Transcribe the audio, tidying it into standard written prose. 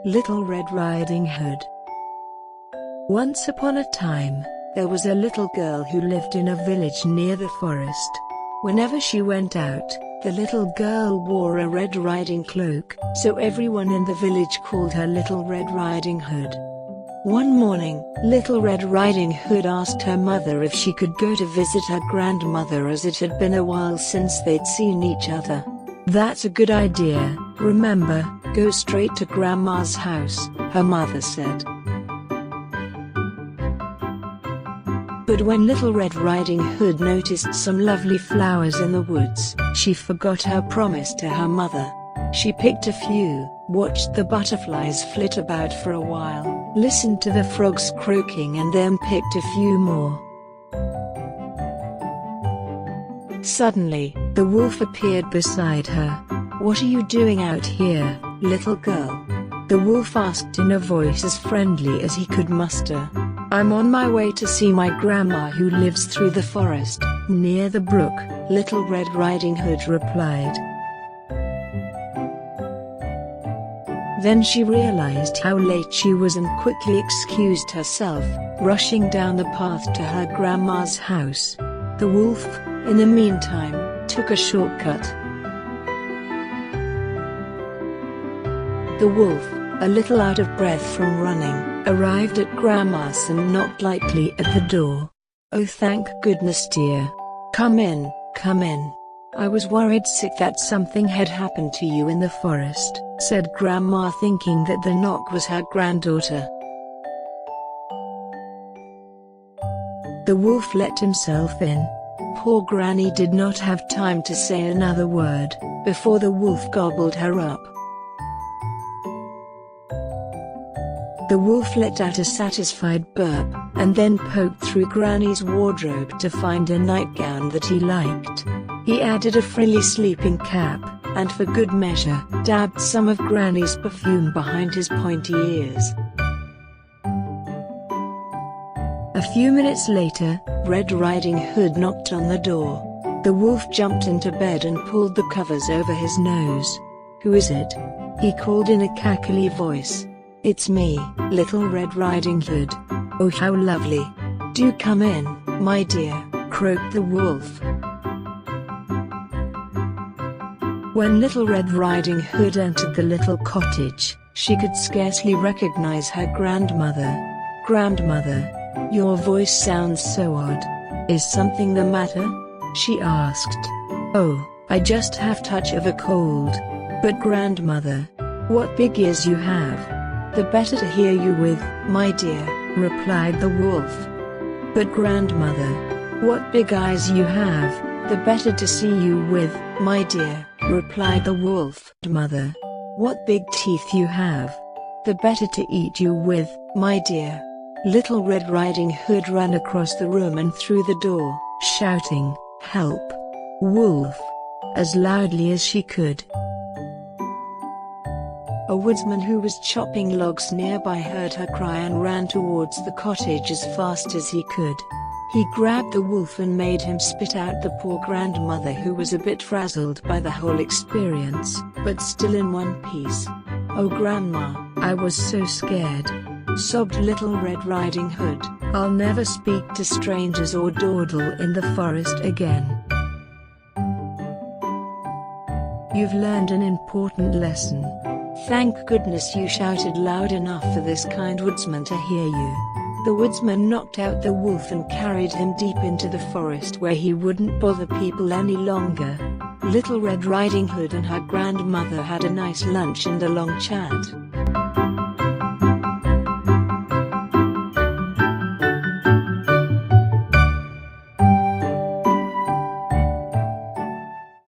Little Red Riding Hood. Once upon a time, there was a little girl who lived in a village near the forest. Whenever she went out, the little girl wore a red riding cloak, so everyone in the village called her Little Red Riding Hood. One morning, Little Red Riding Hood asked her mother if she could go to visit her grandmother, as it had been a while since they'd seen each other. "That's a good idea. Remember, go straight to Grandma's house," her mother said. But when Little Red Riding Hood noticed some lovely flowers in the woods, she forgot her promise to her mother. She picked a few, watched the butterflies flit about for a while, listened to the frogs croaking, and then picked a few more. Suddenly, the wolf appeared beside her. "What are you doing out here, little girl?" the wolf asked in a voice as friendly as he could muster. "I'm on my way to see my grandma who lives through the forest, near the brook," Little Red Riding Hood replied. Then she realized how late she was and quickly excused herself, rushing down the path to her grandma's house. The wolf, in the meantime, took a shortcut. The wolf, a little out of breath from running, arrived at Grandma's and knocked lightly at the door. "Oh, thank goodness, dear. Come in, come in. I was worried sick that something had happened to you in the forest," said Grandma, thinking that the knock was her granddaughter. The wolf let himself in. Poor Granny did not have time to say another word, before the wolf gobbled her up. The wolf let out a satisfied burp, and then poked through Granny's wardrobe to find a nightgown that he liked. He added a frilly sleeping cap, and for good measure, dabbed some of Granny's perfume behind his pointy ears. A few minutes later, Red Riding Hood knocked on the door. The wolf jumped into bed and pulled the covers over his nose. "Who is it?" he called in a cackly voice. "It's me, Little Red Riding Hood." "Oh, how lovely. Do come in, my dear," croaked the wolf. When Little Red Riding Hood entered the little cottage, she could scarcely recognize her grandmother. "Grandmother, your voice sounds so odd. Is something the matter?" she asked. "Oh, I just have touch of a cold. But grandmother, what big ears you have. The better to hear you with, my dear," replied the wolf. "But grandmother, what big eyes you have. The better to see you with, my dear," replied the wolf. "Mother, what big teeth you have. The better to eat you with, my dear." Little Red Riding Hood ran across the room and through the door, shouting, "Help! Wolf!" as loudly as she could. A woodsman who was chopping logs nearby heard her cry and ran towards the cottage as fast as he could. He grabbed the wolf and made him spit out the poor grandmother, who was a bit frazzled by the whole experience, but still in one piece. "Oh Grandma, I was so scared," sobbed Little Red Riding Hood. "I'll never speak to strangers or dawdle in the forest again." You've learned an important lesson. Thank goodness you shouted loud enough for this kind woodsman to hear you. The woodsman knocked out the wolf and carried him deep into the forest, where he wouldn't bother people any longer. Little Red Riding Hood and her grandmother had a nice lunch and a long chat.